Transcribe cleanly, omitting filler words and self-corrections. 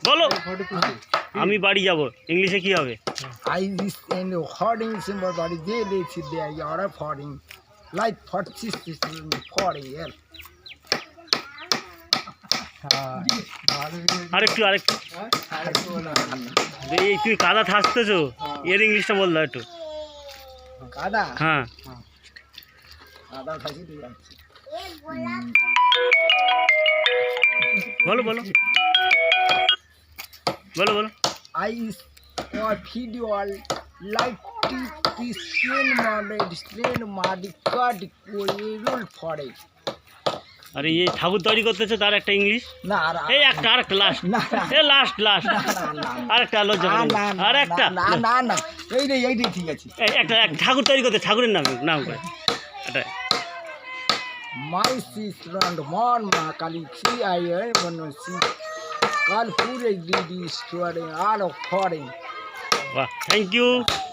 বলো আমি বাড়ি যাব ইংলিশে কি হবে I is in the hoarding symbol body they live there you are hoarding like 40 years. আরেকটু এই তুই কাদা থাকতেছো এর ইংলিশটা বল দাও একটু কাদা হ্যাঁ কাদা থাকি দিয়ে যাচ্ছে বলো বলো বলো বলো I is or video like to strain madi cut coil for it. আরে এই ঠাকুর তৈরি করতেছে তার একটা ইংলিশ না এই একটা আরেকটা লাস্ট না এই লাস্ট আরেকটা লজ্জা আরেকটা না না এইটাই ঠিক আছে এই একটা ঠাকুর তৈরি করতে ঠাকুরের নাম করে এটা My sister and mom kali see I when see kal pure didi story all of foreign. বাহ থ্যাংক ইউ